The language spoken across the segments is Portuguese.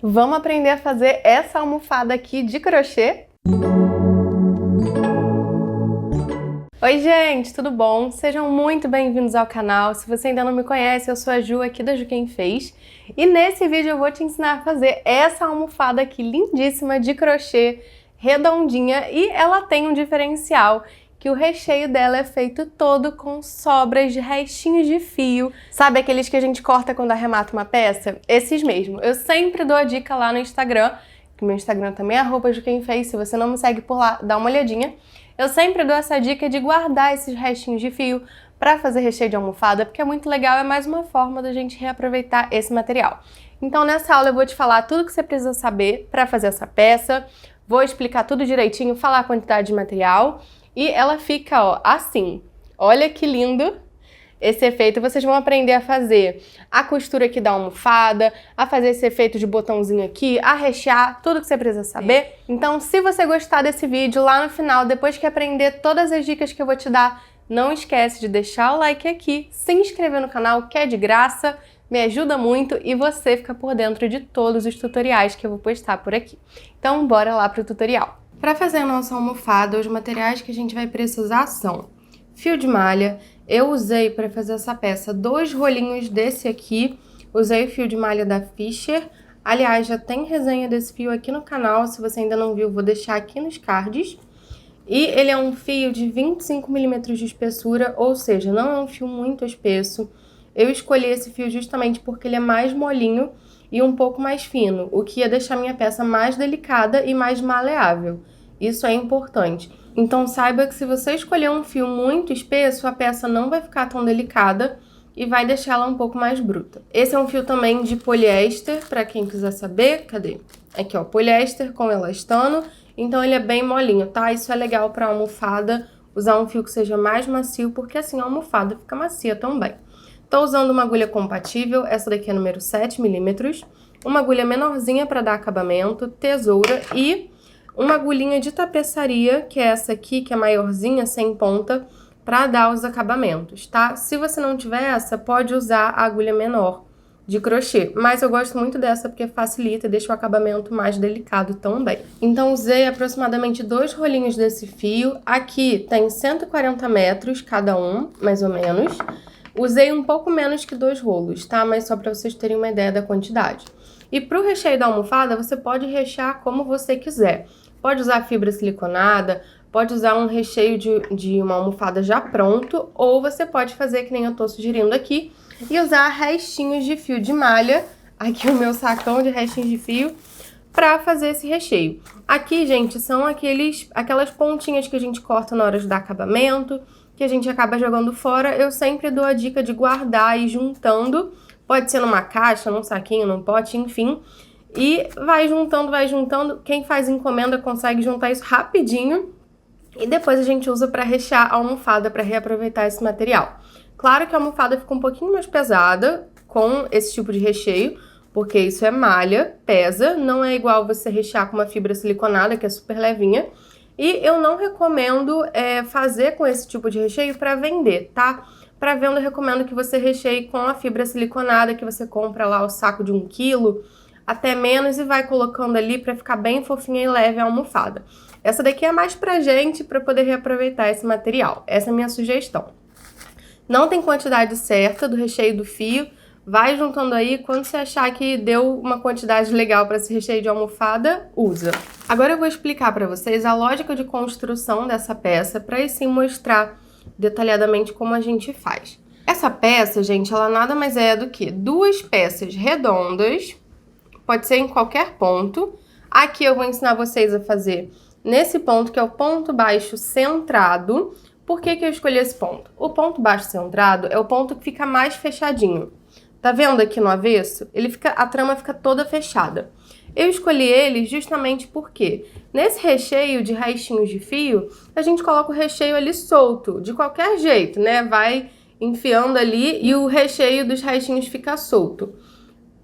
Vamos aprender a fazer essa almofada aqui de crochê? Oi gente, tudo bom? Sejam muito bem-vindos ao canal. Se você ainda não me conhece, eu sou a Ju aqui da Ju Quem Fez. E nesse vídeo eu vou te ensinar a fazer essa almofada aqui lindíssima de crochê, redondinha, e ela tem um diferencial, que o recheio dela é feito todo com sobras de restinhos de fio. Sabe aqueles que a gente corta quando arremata uma peça? Esses mesmo. Eu sempre dou a dica lá no Instagram, que meu Instagram também é @juquemfez. Se você não me segue por lá, dá uma olhadinha. Eu sempre dou essa dica de guardar esses restinhos de fio para fazer recheio de almofada, porque é muito legal, é mais uma forma da gente reaproveitar esse material. Então nessa aula eu vou te falar tudo que você precisa saber para fazer essa peça, vou explicar tudo direitinho, falar a quantidade de material. E ela fica, ó, assim. Olha que lindo esse efeito. Vocês vão aprender a fazer a costura aqui da almofada, a fazer esse efeito de botãozinho aqui, a rechear, tudo que você precisa saber. Então, se você gostar desse vídeo, lá no final, depois que aprender todas as dicas que eu vou te dar, não esquece de deixar o like aqui, se inscrever no canal, que é de graça, me ajuda muito e você fica por dentro de todos os tutoriais que eu vou postar por aqui. Então, bora lá pro tutorial. Para fazer a nossa almofada, os materiais que a gente vai precisar são fio de malha. Eu usei para fazer essa peça 2 rolinhos desse aqui, usei o fio de malha da Fisher. Aliás, já tem resenha desse fio aqui no canal, se você ainda não viu, vou deixar aqui nos cards. E ele é um fio de 25 milímetros de espessura, ou seja, não é um fio muito espesso. Eu escolhi esse fio justamente porque ele é mais molinho e um pouco mais fino, o que ia deixar minha peça mais delicada e mais maleável. Isso é importante. Então saiba que se você escolher um fio muito espesso, a peça não vai ficar tão delicada e vai deixá-la um pouco mais bruta. Esse é um fio também de poliéster, para quem quiser saber. Cadê? Aqui, ó, poliéster com elastano. Então ele é bem molinho, tá? Isso é legal para almofada, usar um fio que seja mais macio, porque assim a almofada fica macia também. Estou usando uma agulha compatível, essa daqui é número 7 milímetros, uma agulha menorzinha para dar acabamento, tesoura e uma agulhinha de tapeçaria, que é essa aqui, que é maiorzinha, sem ponta, para dar os acabamentos, tá? Se você não tiver essa, pode usar a agulha menor de crochê, mas eu gosto muito dessa porque facilita e deixa o acabamento mais delicado também. Então usei aproximadamente 2 rolinhos desse fio, aqui tem 140 metros cada um, mais ou menos. Usei um pouco menos que 2 rolos, tá? Mas só para vocês terem uma ideia da quantidade. E para o recheio da almofada, você pode rechear como você quiser. Pode usar fibra siliconada, pode usar um recheio de uma almofada já pronto, ou você pode fazer que nem eu tô sugerindo aqui, e usar restinhos de fio de malha, aqui o meu sacão de restinhos de fio, para fazer esse recheio. Aqui, gente, são aquelas pontinhas que a gente corta na hora de dar acabamento, que a gente acaba jogando fora. Eu sempre dou a dica de guardar e ir juntando, pode ser numa caixa, num saquinho, num pote, enfim, e vai juntando. Quem faz encomenda consegue juntar isso rapidinho e depois a gente usa para rechear a almofada, para reaproveitar esse material. Claro que a almofada fica um pouquinho mais pesada com esse tipo de recheio, porque isso é malha, pesa, não é igual você rechear com uma fibra siliconada, que é super levinha. E eu não recomendo fazer com esse tipo de recheio para vender, tá? Para venda eu recomendo que você recheie com a fibra siliconada, que você compra lá o saco de 1 quilo, até menos, e vai colocando ali para ficar bem fofinha e leve a almofada. Essa daqui é mais pra gente, para poder reaproveitar esse material. Essa é a minha sugestão. Não tem quantidade certa do recheio do fio, vai juntando aí, quando você achar que deu uma quantidade legal para esse recheio de almofada, usa. Agora eu vou explicar para vocês a lógica de construção dessa peça, para aí sim mostrar detalhadamente como a gente faz. Essa peça, gente, ela nada mais é do que 2 peças redondas, pode ser em qualquer ponto. Aqui eu vou ensinar vocês a fazer nesse ponto, que é o ponto baixo centrado. Por que eu escolhi esse ponto? O ponto baixo centrado é o ponto que fica mais fechadinho. Tá vendo aqui no avesso? A trama fica toda fechada. Eu escolhi ele justamente porque nesse recheio de restinhos de fio, a gente coloca o recheio ali solto, de qualquer jeito, né? Vai enfiando ali e o recheio dos restinhos fica solto.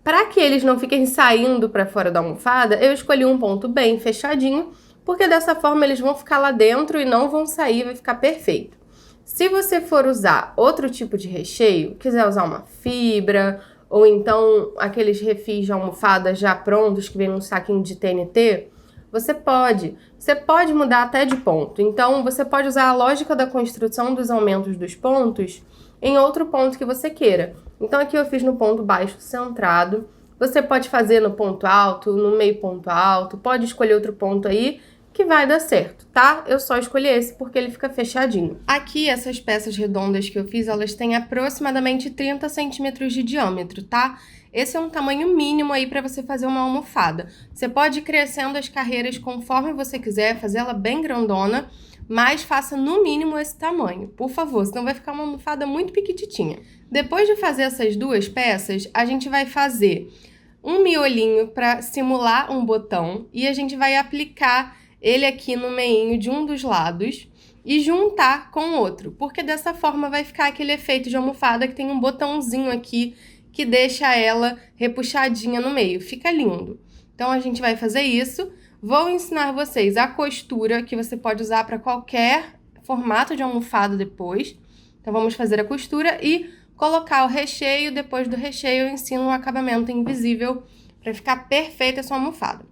Para que eles não fiquem saindo para fora da almofada, eu escolhi um ponto bem fechadinho, porque dessa forma eles vão ficar lá dentro e não vão sair, vai ficar perfeito. Se você for usar outro tipo de recheio, quiser usar uma fibra ou então aqueles refis de almofada já prontos que vem num saquinho de TNT, você pode mudar até de ponto. Então, você pode usar a lógica da construção dos aumentos dos pontos em outro ponto que você queira. Então, aqui eu fiz no ponto baixo centrado. Você pode fazer no ponto alto, no meio ponto alto, pode escolher outro ponto aí que vai dar certo, tá? Eu só escolhi esse porque ele fica fechadinho. Aqui, essas peças redondas que eu fiz, elas têm aproximadamente 30 centímetros de diâmetro, tá? Esse é um tamanho mínimo aí para você fazer uma almofada. Você pode ir crescendo as carreiras conforme você quiser, fazer ela bem grandona, mas faça no mínimo esse tamanho, por favor, senão vai ficar uma almofada muito pequititinha. Depois de fazer essas duas peças, a gente vai fazer um miolinho para simular um botão e a gente vai aplicar ele aqui no meinho de um dos lados e juntar com o outro, porque dessa forma vai ficar aquele efeito de almofada que tem um botãozinho aqui que deixa ela repuxadinha no meio. Fica lindo. Então, a gente vai fazer isso. Vou ensinar vocês a costura, que você pode usar para qualquer formato de almofada depois. Então, vamos fazer a costura e colocar o recheio. Depois do recheio, eu ensino um acabamento invisível para ficar perfeita a sua almofada.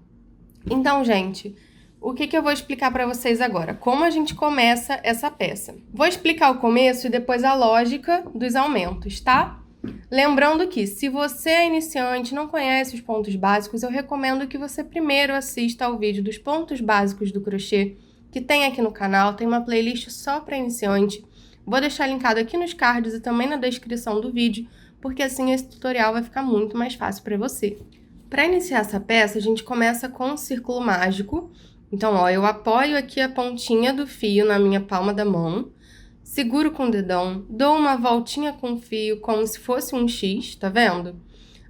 Então, gente, o que eu vou explicar para vocês agora? Como a gente começa essa peça. Vou explicar o começo e depois a lógica dos aumentos, tá? Lembrando que, se você é iniciante e não conhece os pontos básicos, eu recomendo que você primeiro assista ao vídeo dos pontos básicos do crochê, que tem aqui no canal, tem uma playlist só para iniciante. Vou deixar linkado aqui nos cards e também na descrição do vídeo, porque assim esse tutorial vai ficar muito mais fácil para você. Para iniciar essa peça, a gente começa com um círculo mágico. Então, ó, eu apoio aqui a pontinha do fio na minha palma da mão, seguro com o dedão, dou uma voltinha com o fio como se fosse um X, tá vendo?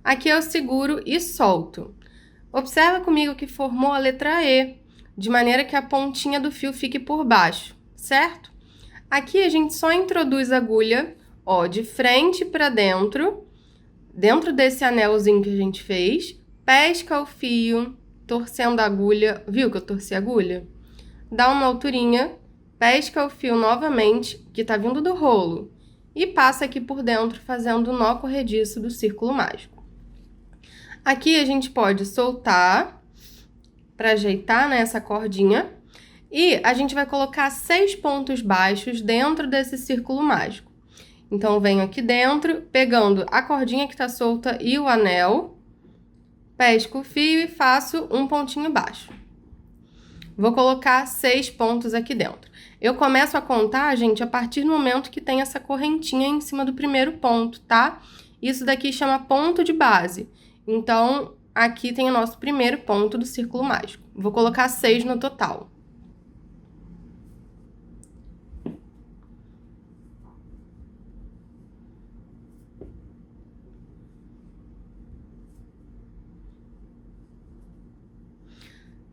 Aqui eu seguro e solto. Observa comigo que formou a letra E, de maneira que a pontinha do fio fique por baixo, certo? Aqui a gente só introduz a agulha, ó, de frente para dentro desse anelzinho que a gente fez, pesca o fio, torcendo a agulha, viu que eu torci a agulha? Dá uma alturinha, pesca o fio novamente, que tá vindo do rolo, e passa aqui por dentro, fazendo o nó corrediço do círculo mágico. Aqui a gente pode soltar, para ajeitar, né, essa cordinha, e a gente vai colocar 6 pontos baixos dentro desse círculo mágico. Então, eu venho aqui dentro, pegando a cordinha que tá solta e o anel, pesco o fio e faço um pontinho baixo. Vou colocar 6 pontos aqui dentro. Eu começo a contar, gente, a partir do momento que tem essa correntinha em cima do primeiro ponto, tá? Isso daqui chama ponto de base. Então, aqui tem o nosso primeiro ponto do círculo mágico. Vou colocar 6 no total.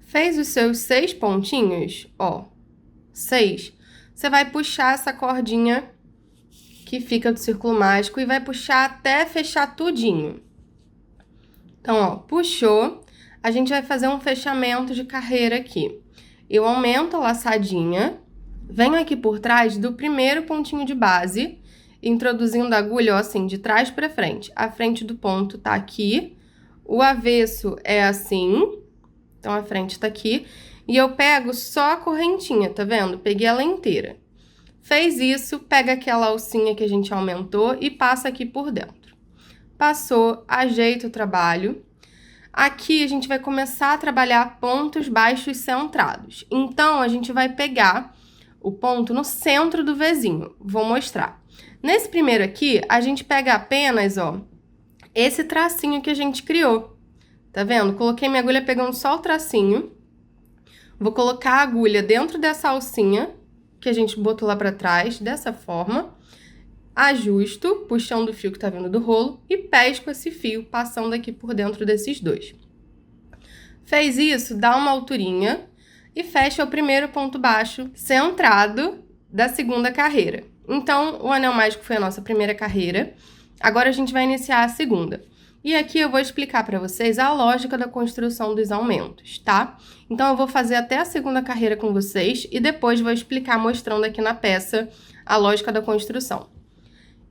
Fez os seus 6 pontinhos, ó, 6, você vai puxar essa cordinha que fica do círculo mágico e vai puxar até fechar tudinho. Então, ó, puxou, a gente vai fazer um fechamento de carreira aqui. Eu aumento a laçadinha, venho aqui por trás do primeiro pontinho de base, introduzindo a agulha, ó, assim, de trás para frente. A frente do ponto tá aqui, o avesso é assim. Então, a frente tá aqui, e eu pego só a correntinha, tá vendo? Peguei ela inteira. Fez isso, pega aquela alcinha que a gente aumentou e passa aqui por dentro. Passou, ajeita o trabalho. Aqui, a gente vai começar a trabalhar pontos baixos centrados. Então, a gente vai pegar o ponto no centro do Vzinho. Vou mostrar. Nesse primeiro aqui, a gente pega apenas, ó, esse tracinho que a gente criou. Tá vendo? Coloquei minha agulha pegando só o tracinho. Vou colocar a agulha dentro dessa alcinha que a gente botou lá pra trás, dessa forma. Ajusto, puxando o fio que tá vindo do rolo e pesco esse fio, passando aqui por dentro desses dois. Fez isso, dá uma alturinha e fecha o primeiro ponto baixo centrado da segunda carreira. Então, o anel mágico foi a nossa primeira carreira. Agora, a gente vai iniciar a segunda. E aqui eu vou explicar para vocês a lógica da construção dos aumentos, tá? Então, eu vou fazer até a segunda carreira com vocês e depois vou explicar mostrando aqui na peça a lógica da construção.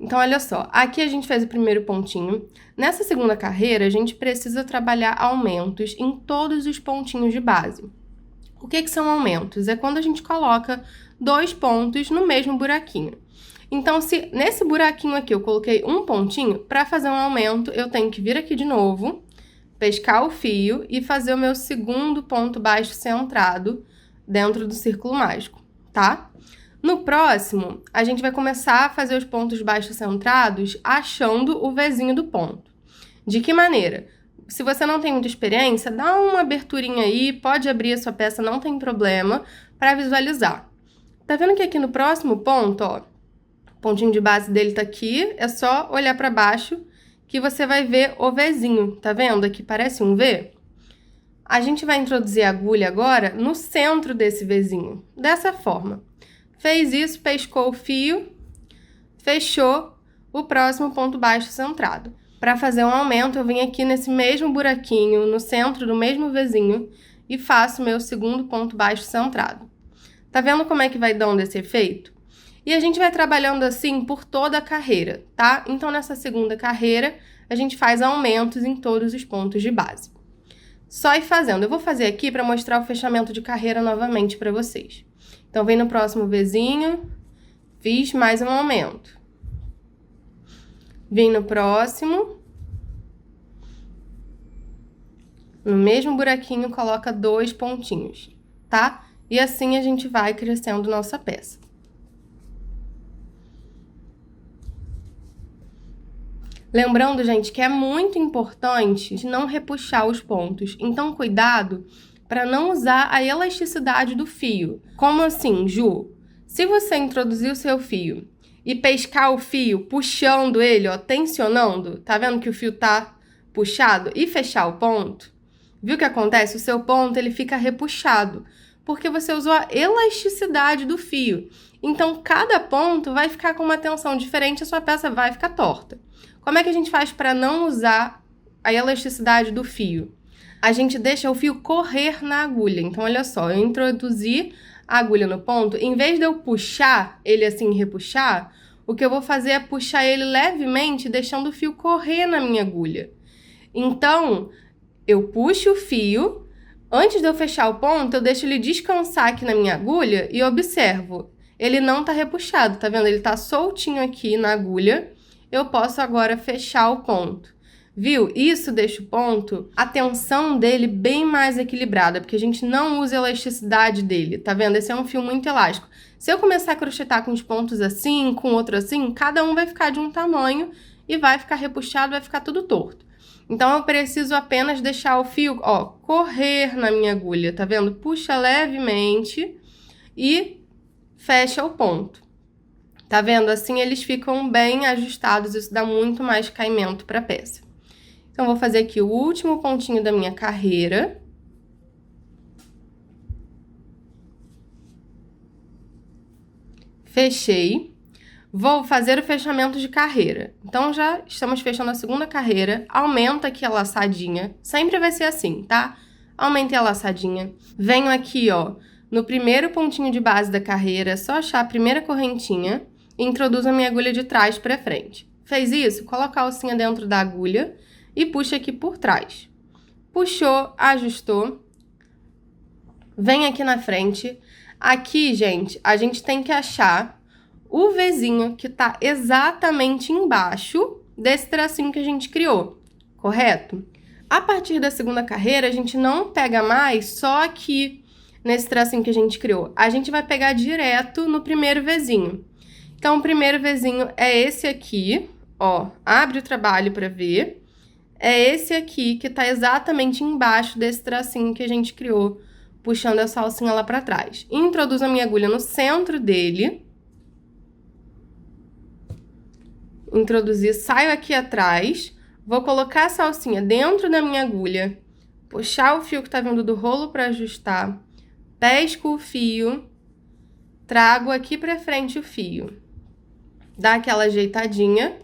Então, olha só, aqui a gente fez o primeiro pontinho. Nessa segunda carreira, a gente precisa trabalhar aumentos em todos os pontinhos de base. O que são aumentos? É quando a gente coloca 2 pontos no mesmo buraquinho. Então, se nesse buraquinho aqui eu coloquei um pontinho, para fazer um aumento, eu tenho que vir aqui de novo, pescar o fio e fazer o meu segundo ponto baixo centrado dentro do círculo mágico, tá? No próximo, a gente vai começar a fazer os pontos baixos centrados achando o Vzinho do ponto. De que maneira? Se você não tem muita experiência, dá uma aberturinha aí, pode abrir a sua peça, não tem problema, para visualizar. Tá vendo que aqui no próximo ponto, ó, o pontinho de base dele tá aqui, é só olhar para baixo que você vai ver o Vzinho, tá vendo? Aqui parece um V. A gente vai introduzir a agulha agora no centro desse Vzinho, dessa forma. Fez isso, pescou o fio, fechou o próximo ponto baixo centrado. Para fazer um aumento, eu venho aqui nesse mesmo buraquinho, no centro do mesmo Vzinho, e faço meu segundo ponto baixo centrado. Tá vendo como é que vai dando esse efeito? E a gente vai trabalhando assim por toda a carreira, tá? Então, nessa segunda carreira, a gente faz aumentos em todos os pontos de base. Só ir fazendo. Eu vou fazer aqui para mostrar o fechamento de carreira novamente para vocês. Então, vem no próximo Vzinho, fiz mais um aumento. Vim no próximo. No mesmo buraquinho, coloca 2 pontinhos, tá? E assim a gente vai crescendo nossa peça. Lembrando, gente, que é muito importante não repuxar os pontos. Então, cuidado para não usar a elasticidade do fio. Como assim, Ju? Se você introduzir o seu fio e pescar o fio puxando ele, ó, tensionando, tá vendo que o fio tá puxado, e fechar o ponto, viu o que acontece? O seu ponto ele fica repuxado, porque você usou a elasticidade do fio. Então, cada ponto vai ficar com uma tensão diferente, a sua peça vai ficar torta. Como é que a gente faz para não usar a elasticidade do fio? A gente deixa o fio correr na agulha. Então, olha só, eu introduzi a agulha no ponto, em vez de eu puxar ele assim, repuxar, o que eu vou fazer é puxar ele levemente, deixando o fio correr na minha agulha. Então, eu puxo o fio, antes de eu fechar o ponto, eu deixo ele descansar aqui na minha agulha e observo. Ele não tá repuxado, tá vendo? Ele tá soltinho aqui na agulha. Eu posso agora fechar o ponto. Viu? Isso deixa o ponto, a tensão dele bem mais equilibrada, porque a gente não usa a elasticidade dele, tá vendo? Esse é um fio muito elástico. Se eu começar a crochetar com os pontos assim, com outro assim, cada um vai ficar de um tamanho e vai ficar repuxado, vai ficar tudo torto. Então, eu preciso apenas deixar o fio, ó, correr na minha agulha, tá vendo? Puxa levemente e fecha o ponto. Tá vendo? Assim eles ficam bem ajustados, isso dá muito mais caimento para a peça. Então, vou fazer aqui o último pontinho da minha carreira. Fechei. Vou fazer o fechamento de carreira. Então, já estamos fechando a segunda carreira. Aumenta aqui a laçadinha. Sempre vai ser assim, tá? Aumentei a laçadinha. Venho aqui, ó, no primeiro pontinho de base da carreira, só achar a primeira correntinha e introduzo a minha agulha de trás para frente. Fez isso? Coloca a alcinha dentro da agulha e puxa aqui por trás. Puxou, ajustou. Vem aqui na frente. Aqui, gente, a gente tem que achar o Vzinho que tá exatamente embaixo desse tracinho que a gente criou, correto? A partir da segunda carreira, a gente não pega mais só aqui nesse tracinho que a gente criou. A gente vai pegar direto no primeiro Vzinho. Então, o primeiro Vzinho é esse aqui, ó. Abre o trabalho para ver. É esse aqui que tá exatamente embaixo desse tracinho que a gente criou, puxando essa alcinha lá para trás. Introduzo a minha agulha no centro dele. Introduzi, saio aqui atrás. Vou colocar essa alcinha dentro da minha agulha, puxar o fio que tá vindo do rolo para ajustar, pesco o fio, trago aqui para frente o fio, dá aquela ajeitadinha,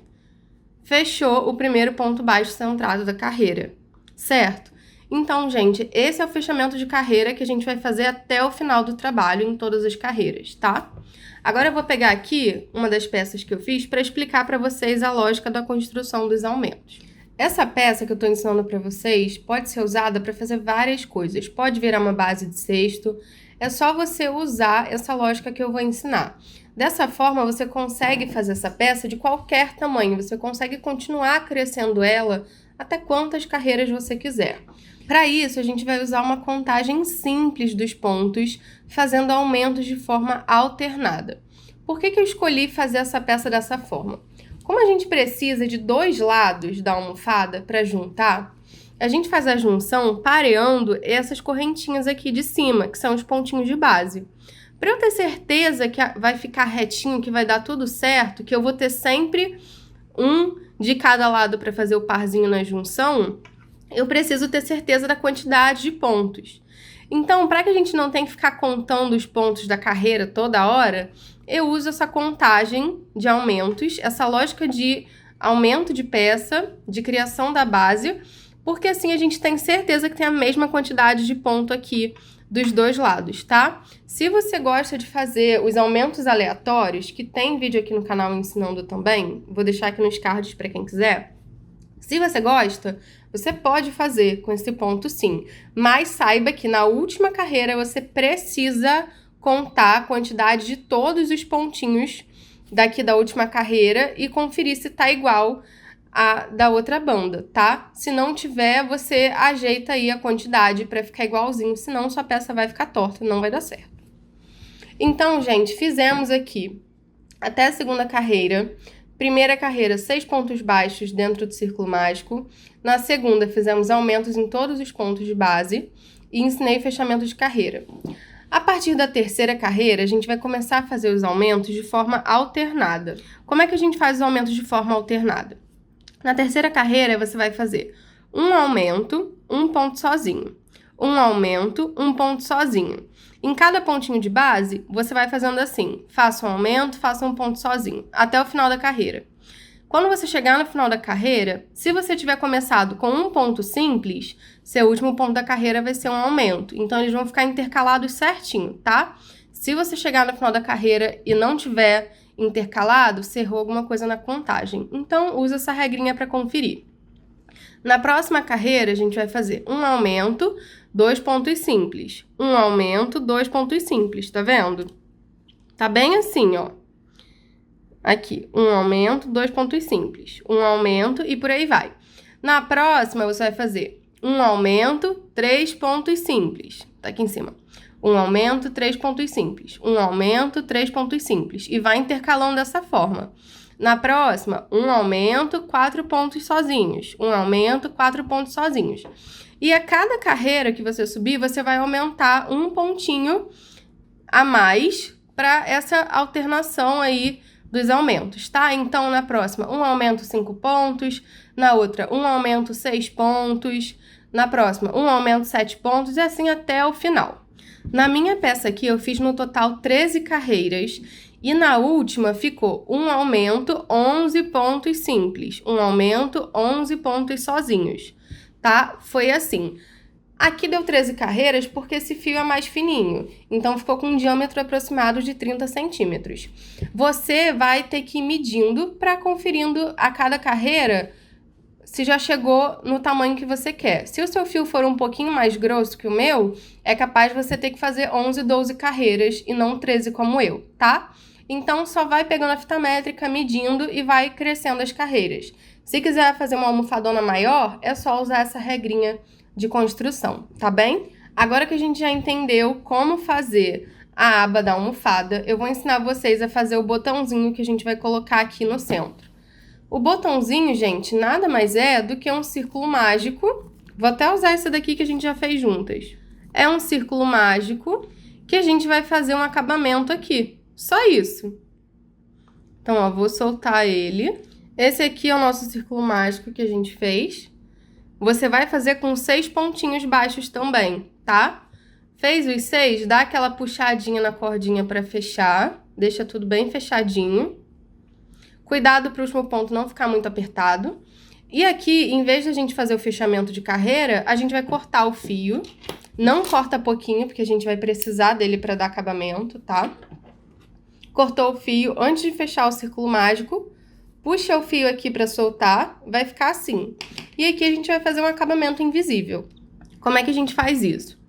fechou o primeiro ponto baixo centrado da carreira, certo? Então, gente, esse é o fechamento de carreira que a gente vai fazer até o final do trabalho em todas as carreiras, tá? Agora eu vou pegar aqui uma das peças que eu fiz para explicar para vocês a lógica da construção dos aumentos. Essa peça que eu estou ensinando para vocês pode ser usada para fazer várias coisas. Pode virar uma base de cesto, é só você usar essa lógica que eu vou ensinar. Dessa forma, você consegue fazer essa peça de qualquer tamanho, você consegue continuar crescendo ela até quantas carreiras você quiser. Para isso, a gente vai usar uma contagem simples dos pontos, fazendo aumentos de forma alternada. Por que eu escolhi fazer essa peça dessa forma? Como a gente precisa de 2 lados da almofada para juntar, a gente faz a junção pareando essas correntinhas aqui de cima, que são os pontinhos de base. Para eu ter certeza que vai ficar retinho, que vai dar tudo certo, que eu vou ter sempre um de cada lado para fazer o parzinho na junção, eu preciso ter certeza da quantidade de pontos. Então, para que a gente não tenha que ficar contando os pontos da carreira toda hora, eu uso essa contagem de aumentos, essa lógica de aumento de peça, de criação da base, porque assim a gente tem certeza que tem a mesma quantidade de ponto aqui dos 2 lados, tá? Se você gosta de fazer os aumentos aleatórios, que tem vídeo aqui no canal ensinando também, vou deixar aqui nos cards para quem quiser. Se você gosta, você pode fazer com esse ponto sim, mas saiba que na última carreira você precisa contar a quantidade de todos os pontinhos daqui da última carreira e conferir se tá igual a da outra banda, tá? Se não tiver, você ajeita aí a quantidade para ficar igualzinho, senão sua peça vai ficar torta, não vai dar certo. Então, gente, fizemos aqui até a segunda carreira. Primeira carreira, 6 pontos baixos dentro do círculo mágico. Na segunda, fizemos aumentos em todos os pontos de base e ensinei fechamento de carreira. A partir da terceira carreira, a gente vai começar a fazer os aumentos de forma alternada. Como é que a gente faz os aumentos de forma alternada? Na terceira carreira, você vai fazer um aumento, um ponto sozinho. Um aumento, um ponto sozinho. Em cada pontinho de base, você vai fazendo assim, faça um aumento, faça um ponto sozinho, até o final da carreira. Quando você chegar no final da carreira, se você tiver começado com um ponto simples, seu último ponto da carreira vai ser um aumento. Então, eles vão ficar intercalados certinho, tá? Se você chegar no final da carreira e não tiver intercalado, você errou alguma coisa na contagem. Então, usa essa regrinha para conferir. Na próxima carreira, a gente vai fazer um aumento, 2 pontos simples. Um aumento, 2 pontos simples, tá vendo? Tá bem assim, ó. Aqui, um aumento, 2 pontos simples. Um aumento e por aí vai. Na próxima, você vai fazer um aumento, 3 pontos simples. Tá aqui em cima. Um aumento, 3 pontos simples. Um aumento, 3 pontos simples. E vai intercalando dessa forma. Na próxima, um aumento, 4 pontos sozinhos. Um aumento, 4 pontos sozinhos. E a cada carreira que você subir, você vai aumentar um pontinho a mais para essa alternação aí dos aumentos, tá? Então, na próxima, um aumento 5 pontos. Na outra, um aumento 6 pontos. Na próxima, um aumento 7 pontos e assim até o final. Na minha peça aqui, eu fiz no total 13 carreiras. E na última ficou um aumento, 11 pontos simples. Um aumento, 11 pontos sozinhos, tá? Foi assim. Aqui deu 13 carreiras porque esse fio é mais fininho. Então, ficou com um diâmetro aproximado de 30 centímetros. Você vai ter que ir medindo para conferindo a cada carreira se já chegou no tamanho que você quer. Se o seu fio for um pouquinho mais grosso que o meu, é capaz de você ter que fazer 11, 12 carreiras e não 13 como eu, tá? Então, só vai pegando a fita métrica, medindo e vai crescendo as carreiras. Se quiser fazer uma almofadona maior, é só usar essa regrinha de construção, tá bem? Agora que a gente já entendeu como fazer a aba da almofada, eu vou ensinar vocês a fazer o botãozinho que a gente vai colocar aqui no centro. O botãozinho, gente, nada mais é do que um círculo mágico. Vou até usar esse daqui que a gente já fez juntas. É um círculo mágico que a gente vai fazer um acabamento aqui. Só isso. Então, ó, vou soltar ele. Esse aqui é o nosso círculo mágico que a gente fez. Você vai fazer com 6 pontinhos baixos também, tá? Fez os 6, dá aquela puxadinha na cordinha para fechar. Deixa tudo bem fechadinho. Cuidado para o último ponto não ficar muito apertado. E aqui, em vez de a gente fazer o fechamento de carreira, a gente vai cortar o fio. Não corta pouquinho, porque a gente vai precisar dele para dar acabamento, tá? Cortou o fio, antes de fechar o círculo mágico, puxa o fio aqui para soltar, vai ficar assim. E aqui a gente vai fazer um acabamento invisível. Como é que a gente faz isso?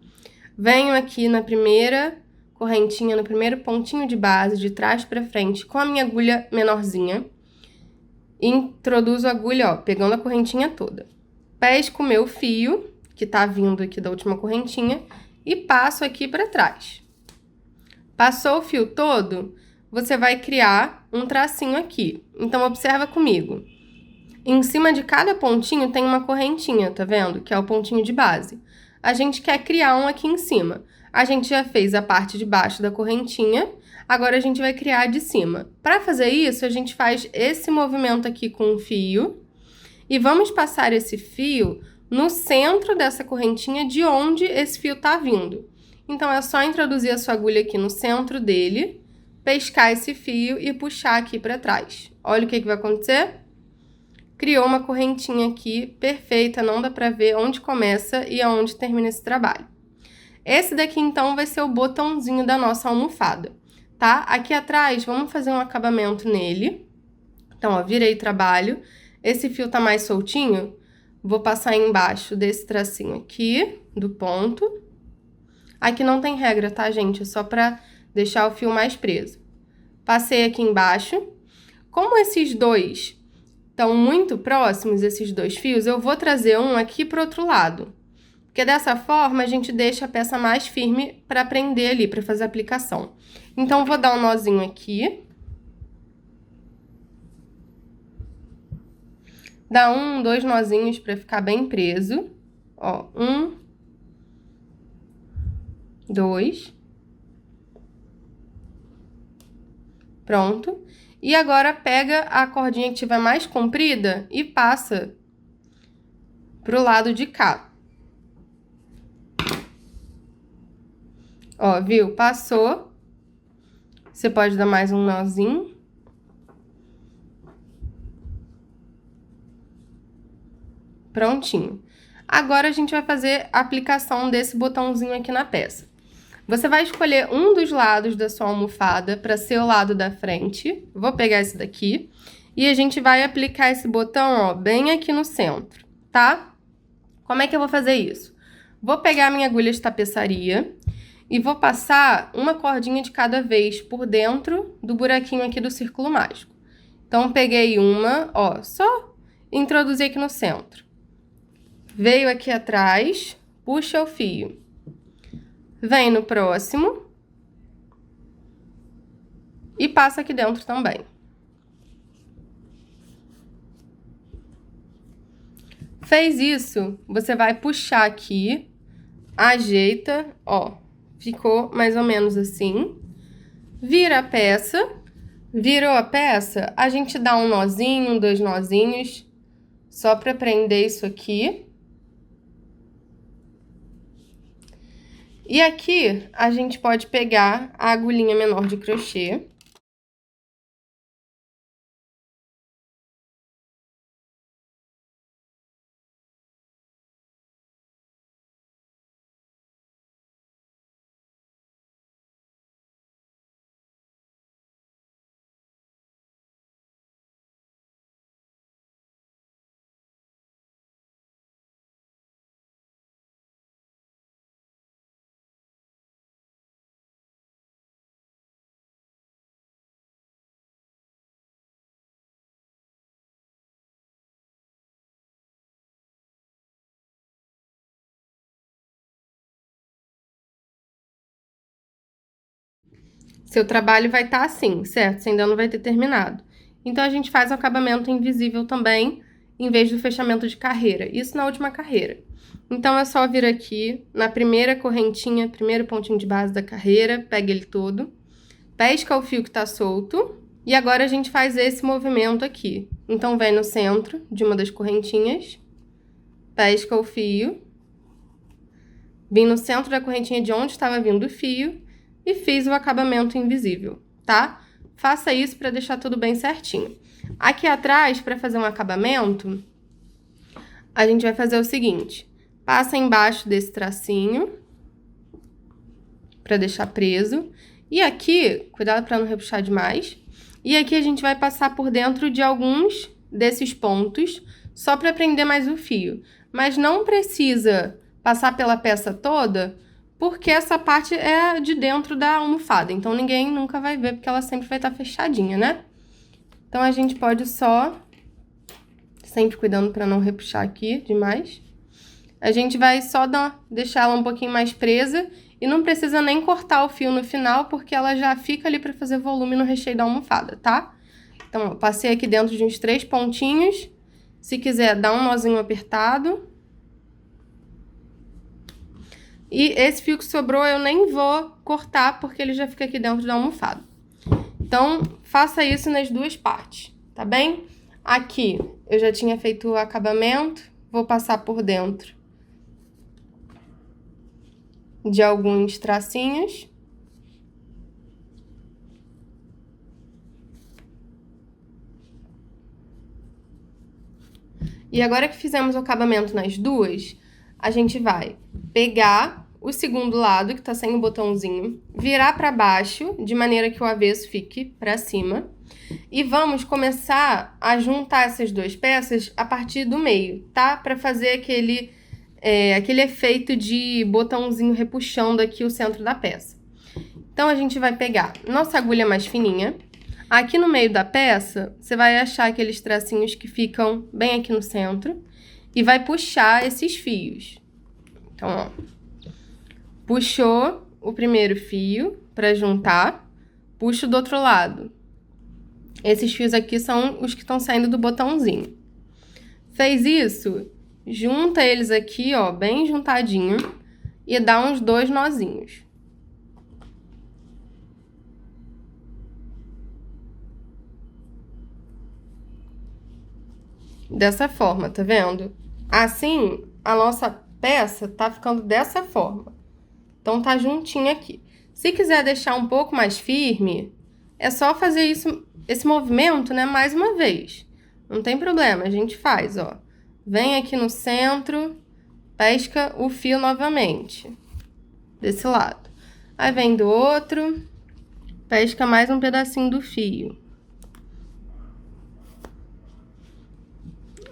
Venho aqui na primeira correntinha, no primeiro pontinho de base, de trás para frente, com a minha agulha menorzinha. Introduzo a agulha, ó, pegando a correntinha toda. Pesco o meu fio, que tá vindo aqui da última correntinha, e passo aqui para trás. Passou o fio todo, você vai criar um tracinho aqui. Então, observa comigo. Em cima de cada pontinho tem uma correntinha, tá vendo? Que é o pontinho de base. A gente quer criar um aqui em cima. A gente já fez a parte de baixo da correntinha, agora a gente vai criar a de cima. Para fazer isso, a gente faz esse movimento aqui com o fio e vamos passar esse fio no centro dessa correntinha de onde esse fio tá vindo. Então, é só introduzir a sua agulha aqui no centro dele, pescar esse fio e puxar aqui para trás. Olha o que vai acontecer. Criou uma correntinha aqui perfeita, não dá para ver onde começa e aonde termina esse trabalho. Esse daqui, então, vai ser o botãozinho da nossa almofada, tá? Aqui atrás, vamos fazer um acabamento nele. Então, ó, virei o trabalho. Esse fio tá mais soltinho, vou passar embaixo desse tracinho aqui, do ponto. Aqui não tem regra, tá, gente? É só pra deixar o fio mais preso. Passei aqui embaixo. Como esses dois estão muito próximos, esses dois fios, eu vou trazer um aqui pro outro lado. Porque dessa forma, a gente deixa a peça mais firme para prender ali, para fazer a aplicação. Então, vou dar um nozinho aqui. Dá 1, 2 nozinhos para ficar bem preso. Ó, 1, 2. Pronto. E agora pega a cordinha que tiver mais comprida e passa pro lado de cá. Ó, viu? Passou. Você pode dar mais um nozinho. Prontinho. Agora a gente vai fazer a aplicação desse botãozinho aqui na peça. Você vai escolher um dos lados da sua almofada para ser o lado da frente. Vou pegar esse daqui. E a gente vai aplicar esse botão, ó, bem aqui no centro, tá? Como é que eu vou fazer isso? Vou pegar a minha agulha de tapeçaria e vou passar uma cordinha de cada vez por dentro do buraquinho aqui do círculo mágico. Então, peguei uma, ó, só introduzi aqui no centro. Veio aqui atrás, puxa o fio. Vem no próximo e passa aqui dentro também. Fez isso, você vai puxar aqui, ajeita, ó, ficou mais ou menos assim. Vira a peça, virou a peça, a gente dá um nozinho, 2 nozinhos, só para prender isso aqui. E aqui, a gente pode pegar a agulhinha menor de crochê. Seu trabalho vai estar assim, certo? Você ainda não vai ter terminado. Então, a gente faz o acabamento invisível também, em vez do fechamento de carreira. Isso na última carreira. Então, é só vir aqui na primeira correntinha, primeiro pontinho de base da carreira, pega ele todo, pesca o fio que tá solto, e agora a gente faz esse movimento aqui. Então, vem no centro de uma das correntinhas, pesca o fio, vim no centro da correntinha de onde estava vindo o fio, e fiz o acabamento invisível, tá? Faça isso para deixar tudo bem certinho. Aqui atrás, para fazer um acabamento, a gente vai fazer o seguinte. Passa embaixo desse tracinho, pra deixar preso. E aqui, cuidado pra não repuxar demais. E aqui a gente vai passar por dentro de alguns desses pontos, só pra prender mais o fio. Mas não precisa passar pela peça toda, porque essa parte é de dentro da almofada. Então, ninguém nunca vai ver, porque ela sempre vai estar fechadinha, né? Então, a gente pode só, sempre cuidando pra não repuxar aqui demais. A gente vai só deixar ela um pouquinho mais presa e não precisa nem cortar o fio no final, porque ela já fica ali pra fazer volume no recheio da almofada, tá? Então, eu passei aqui dentro de uns 3 pontinhos. Se quiser, dá um nozinho apertado. E esse fio que sobrou eu nem vou cortar, porque ele já fica aqui dentro da almofada. Então, faça isso nas duas partes, tá bem? Aqui, eu já tinha feito o acabamento, vou passar por dentro de alguns tracinhos. E agora que fizemos o acabamento nas duas, a gente vai pegar o segundo lado, que tá sem o botãozinho, virar pra baixo, de maneira que o avesso fique pra cima. E vamos começar a juntar essas duas peças a partir do meio, tá? Pra fazer aquele efeito de botãozinho repuxando aqui o centro da peça. Então, a gente vai pegar nossa agulha mais fininha. Aqui no meio da peça, você vai achar aqueles tracinhos que ficam bem aqui no centro e vai puxar esses fios. Então, ó, puxou o primeiro fio para juntar, puxo do outro lado. Esses fios aqui são os que estão saindo do botãozinho. Fez isso, junta eles aqui, ó, bem juntadinho e dá uns 2 nozinhos. Dessa forma, tá vendo? Assim, a nossa peça tá ficando dessa forma. Então, tá juntinho aqui. Se quiser deixar um pouco mais firme, é só fazer esse movimento, né, mais uma vez. Não tem problema, a gente faz, ó. Vem aqui no centro, pesca o fio novamente. Desse lado. Aí vem do outro, pesca mais um pedacinho do fio.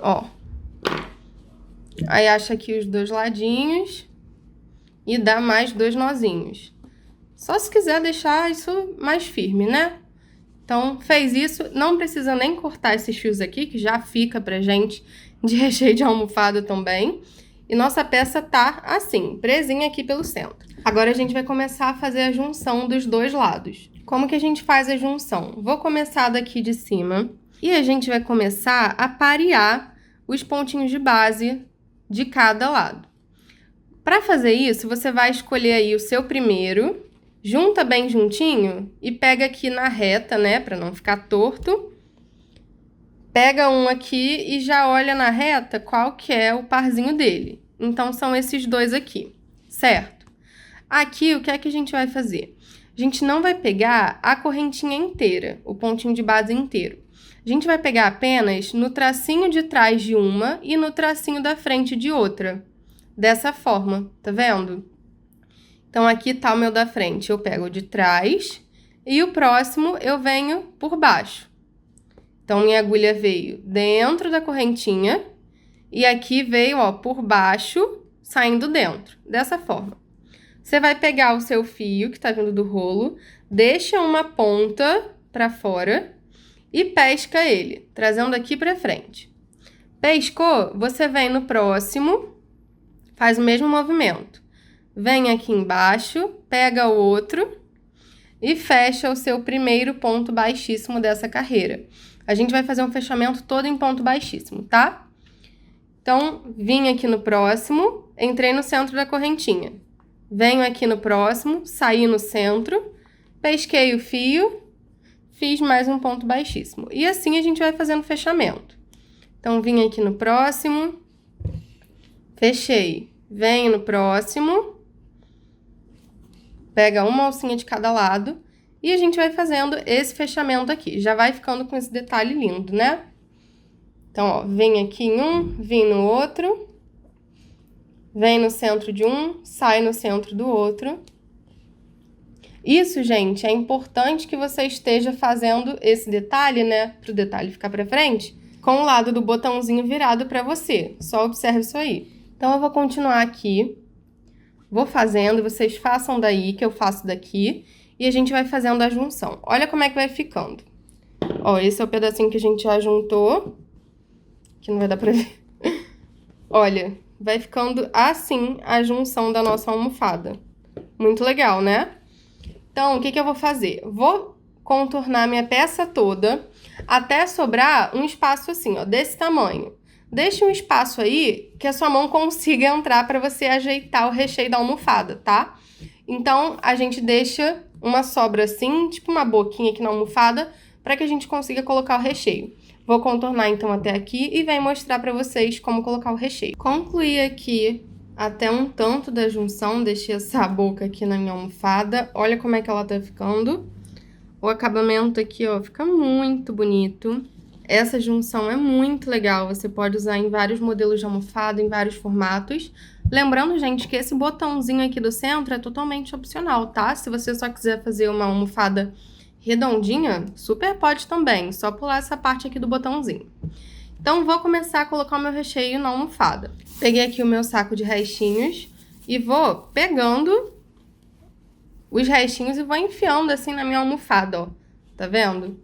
Ó. Aí acha aqui os 2 ladinhos e dá mais 2 nozinhos. Só se quiser deixar isso mais firme, né? Então, fez isso, não precisa nem cortar esses fios aqui, que já fica pra gente de recheio de almofada também. E nossa peça tá assim, presinha aqui pelo centro. Agora a gente vai começar a fazer a junção dos 2 lados. Como que a gente faz a junção? Vou começar daqui de cima e a gente vai começar a parear os pontinhos de base de cada lado. Para fazer isso, você vai escolher aí o seu primeiro, junta bem juntinho e pega aqui na reta, né, para não ficar torto. Pega um aqui e já olha na reta qual que é o parzinho dele. Então, são esses 2 aqui, certo? Aqui, o que é que a gente vai fazer? A gente não vai pegar a correntinha inteira, o pontinho de base inteiro. A gente vai pegar apenas no tracinho de trás de uma e no tracinho da frente de outra. Dessa forma, tá vendo? Então, aqui tá o meu da frente, eu pego o de trás e o próximo eu venho por baixo. Então, minha agulha veio dentro da correntinha e aqui veio, ó, por baixo, saindo dentro, dessa forma. Você vai pegar o seu fio que tá vindo do rolo, deixa uma ponta pra fora e pesca ele, trazendo aqui pra frente. Pescou, você vem no próximo, faz o mesmo movimento. Vem aqui embaixo, pega o outro e fecha o seu primeiro ponto baixíssimo dessa carreira. A gente vai fazer um fechamento todo em ponto baixíssimo, tá? Então, vim aqui no próximo, entrei no centro da correntinha. Venho aqui no próximo, saí no centro, pesquei o fio, fiz mais um ponto baixíssimo. E assim a gente vai fazendo fechamento. Então, vim aqui no próximo, fechei. Venho no próximo, pega uma alcinha de cada lado e a gente vai fazendo esse fechamento aqui. Já vai ficando com esse detalhe lindo, né? Então, ó, vem aqui em um, vem no outro, vem no centro de um, sai no centro do outro. Isso, gente, é importante que você esteja fazendo esse detalhe, né, pro detalhe ficar pra frente, com o lado do botãozinho virado pra você. Só observe isso aí. Então, eu vou continuar aqui, vou fazendo, vocês façam daí, que eu faço daqui, e a gente vai fazendo a junção. Olha como é que vai ficando. Ó, esse é o pedacinho que a gente já juntou, que não vai dar pra ver. Olha, vai ficando assim a junção da nossa almofada. Muito legal, né? Então, o que eu vou fazer? Vou contornar minha peça toda até sobrar um espaço assim, ó, desse tamanho. Deixe um espaço aí que a sua mão consiga entrar para você ajeitar o recheio da almofada, tá? Então, a gente deixa uma sobra assim, tipo uma boquinha aqui na almofada, para que a gente consiga colocar o recheio. Vou contornar então até aqui e venho mostrar para vocês como colocar o recheio. Concluí aqui até um tanto da junção, deixei essa boca aqui na minha almofada. Olha como é que ela tá ficando. O acabamento aqui, ó, fica muito bonito. Essa junção é muito legal, você pode usar em vários modelos de almofada, em vários formatos. Lembrando, gente, que esse botãozinho aqui do centro é totalmente opcional, tá? Se você só quiser fazer uma almofada redondinha, super pode também, só pular essa parte aqui do botãozinho. Então, vou começar a colocar o meu recheio na almofada. Peguei aqui o meu saco de restinhos e vou pegando os restinhos e vou enfiando assim na minha almofada, ó. Tá vendo?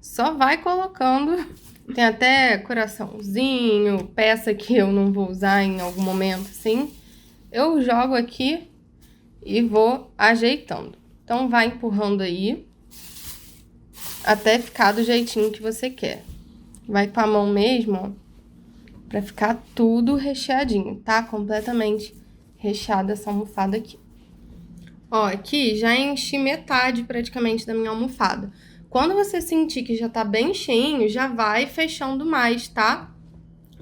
Só vai colocando. Tem até coraçãozinho, peça que eu não vou usar em algum momento, assim. Eu jogo aqui e vou ajeitando. Então, vai empurrando aí até ficar do jeitinho que você quer. Vai com a mão mesmo, ó, pra ficar tudo recheadinho, tá? Completamente recheada essa almofada aqui. Ó, aqui já enchi metade praticamente da minha almofada. Quando você sentir que já tá bem cheinho, já vai fechando mais, tá?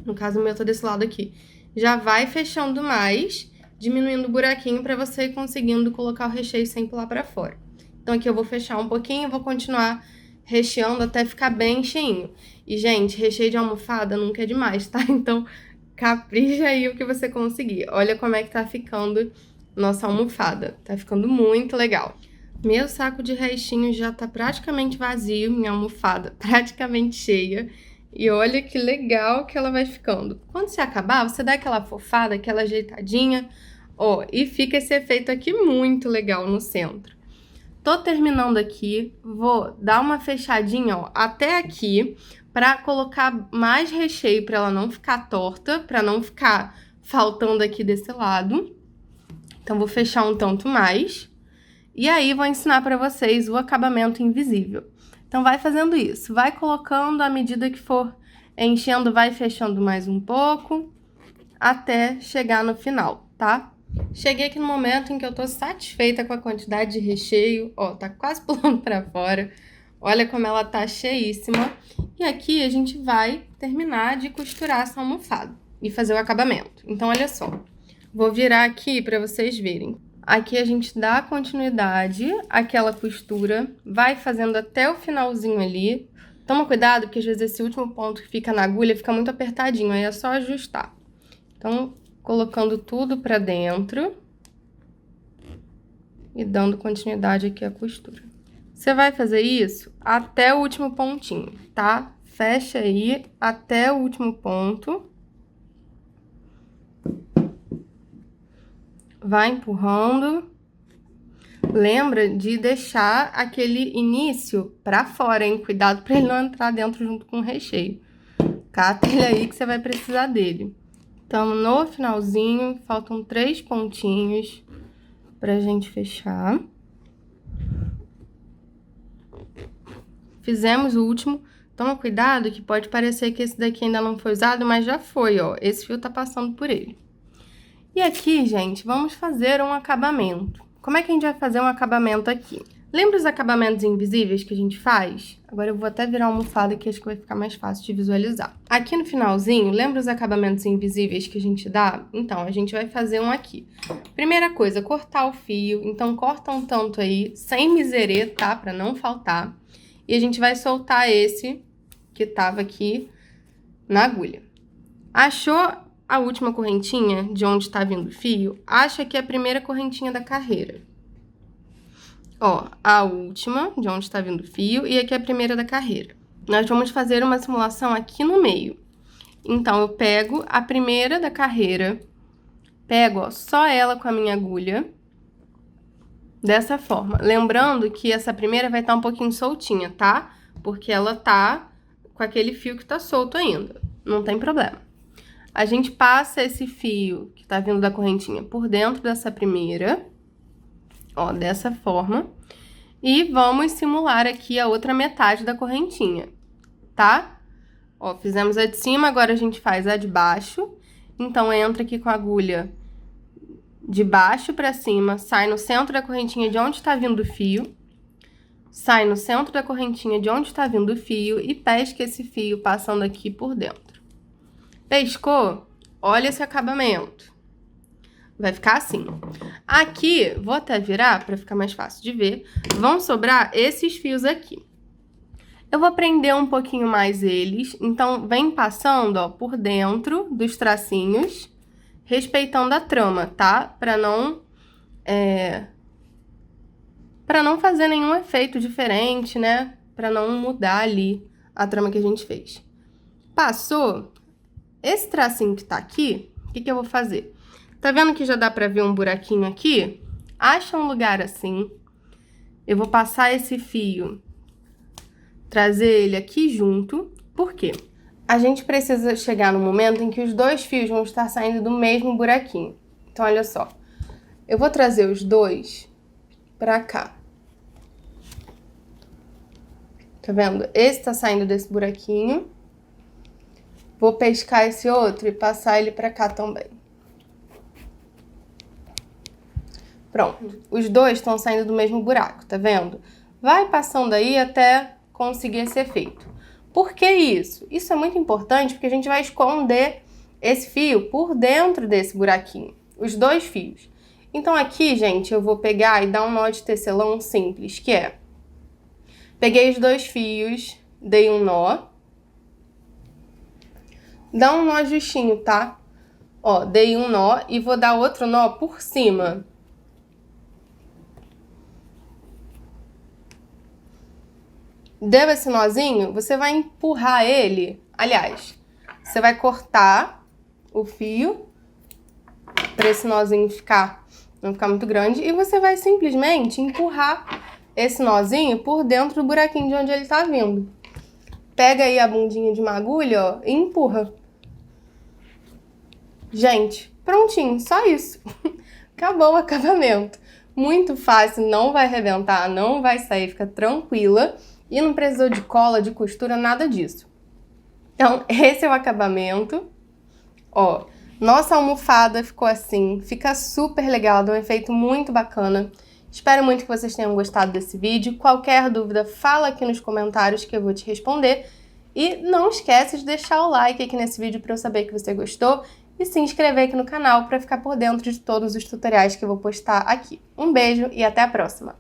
No caso, o meu tá desse lado aqui. Já vai fechando mais, diminuindo o buraquinho pra você ir conseguindo colocar o recheio sem pular pra fora. Então, aqui eu vou fechar um pouquinho e vou continuar recheando até ficar bem cheinho. E, gente, recheio de almofada nunca é demais, tá? Então, capricha aí o que você conseguir. Olha como é que tá ficando nossa almofada. Tá ficando muito legal. Meu saco de restinhos já tá praticamente vazio, minha almofada praticamente cheia. E olha que legal que ela vai ficando. Quando você acabar, você dá aquela fofada, aquela ajeitadinha, ó, e fica esse efeito aqui muito legal no centro. Tô terminando aqui, vou dar uma fechadinha, ó, até aqui, pra colocar mais recheio, pra ela não ficar torta, pra não ficar faltando aqui desse lado. Então, vou fechar um tanto mais. E aí, vou ensinar pra vocês o acabamento invisível. Então, vai fazendo isso. Vai colocando à medida que for enchendo, vai fechando mais um pouco, até chegar no final, tá? Cheguei aqui no momento em que eu tô satisfeita com a quantidade de recheio. Ó, tá quase pulando pra fora. Olha como ela tá cheíssima. E aqui a gente vai terminar de costurar essa almofada e fazer o acabamento. Então, olha só. Vou virar aqui pra vocês verem. Aqui a gente dá continuidade àquela costura, vai fazendo até o finalzinho ali. Toma cuidado, porque às vezes esse último ponto que fica na agulha fica muito apertadinho, aí é só ajustar. Então, colocando tudo pra dentro e dando continuidade aqui à costura. Você vai fazer isso até o último pontinho, tá? Fecha aí até o último ponto. Vai empurrando. Lembra de deixar aquele início pra fora, hein? Cuidado pra ele não entrar dentro junto com o recheio. Cata ele aí que você vai precisar dele. Então, no finalzinho, faltam 3 pontinhos pra gente fechar. Fizemos o último. Toma cuidado que pode parecer que esse daqui ainda não foi usado, mas já foi, ó. Esse fio tá passando por ele. E aqui, gente, vamos fazer um acabamento. Como é que a gente vai fazer um acabamento aqui? Lembra os acabamentos invisíveis que a gente faz? Agora eu vou até virar a almofada que acho que vai ficar mais fácil de visualizar. Aqui no finalzinho, lembra os acabamentos invisíveis que a gente dá? Então, a gente vai fazer um aqui. Primeira coisa, cortar o fio. Então, corta um tanto aí, sem miserê, tá? Pra não faltar. E a gente vai soltar esse que tava aqui na agulha. Achou a última correntinha de onde está vindo o fio? Acha aqui a primeira correntinha da carreira. Ó, a última de onde está vindo o fio e aqui a primeira da carreira. Nós vamos fazer uma simulação aqui no meio. Então, eu pego a primeira da carreira, pego, ó, só ela com a minha agulha, dessa forma. Lembrando que essa primeira vai estar um pouquinho soltinha, tá? Porque ela tá com aquele fio que tá solto ainda. Não tem problema. A gente passa esse fio que tá vindo da correntinha por dentro dessa primeira, ó, dessa forma. E vamos simular aqui a outra metade da correntinha, tá? Ó, fizemos a de cima, agora a gente faz a de baixo. Então, entra aqui com a agulha de baixo pra cima, sai no centro da correntinha de onde tá vindo o fio, sai no centro da correntinha de onde tá vindo o fio e pesca esse fio passando aqui por dentro. Pescou? Olha esse acabamento. Vai ficar assim. Aqui, vou até virar pra ficar mais fácil de ver, vão sobrar esses fios aqui. Eu vou prender um pouquinho mais eles, então vem passando, ó, por dentro dos tracinhos, respeitando a trama, tá? Pra não fazer nenhum efeito diferente, né? Pra não mudar ali a trama que a gente fez. Passou, esse tracinho que tá aqui, o que que eu vou fazer? Tá vendo que já dá pra ver um buraquinho aqui? Acha um lugar assim, eu vou passar esse fio, trazer ele aqui junto. Por quê? A gente precisa chegar no momento em que os dois fios vão estar saindo do mesmo buraquinho. Então, olha só. Eu vou trazer os dois pra cá. Tá vendo? Esse tá saindo desse buraquinho. Vou pescar esse outro e passar ele pra cá também. Pronto. Os dois estão saindo do mesmo buraco, tá vendo? Vai passando aí até conseguir esse efeito. Por que isso? Isso é muito importante porque a gente vai esconder esse fio por dentro desse buraquinho, os dois fios. Então aqui, gente, eu vou pegar e dar um nó de tecelão simples, que é... Peguei os dois fios, dei um nó. Dá um nó justinho, tá? Ó, dei um nó e vou dar outro nó por cima. Deu esse nozinho, você vai empurrar ele, aliás, você vai cortar o fio para esse nozinho não ficar muito grande e você vai simplesmente empurrar esse nozinho por dentro do buraquinho de onde ele tá vindo. Pega aí a bundinha de uma agulha, ó, e empurra. Gente, prontinho, só isso. Acabou o acabamento. Muito fácil, não vai arrebentar, não vai sair, fica tranquila. E não precisou de cola, de costura, nada disso. Então, esse é o acabamento. Ó, nossa almofada ficou assim, fica super legal, dá um efeito muito bacana. Espero muito que vocês tenham gostado desse vídeo. Qualquer dúvida, fala aqui nos comentários que eu vou te responder. E não esquece de deixar o like aqui nesse vídeo para eu saber que você gostou. E se inscrever aqui no canal para ficar por dentro de todos os tutoriais que eu vou postar aqui. Um beijo e até a próxima!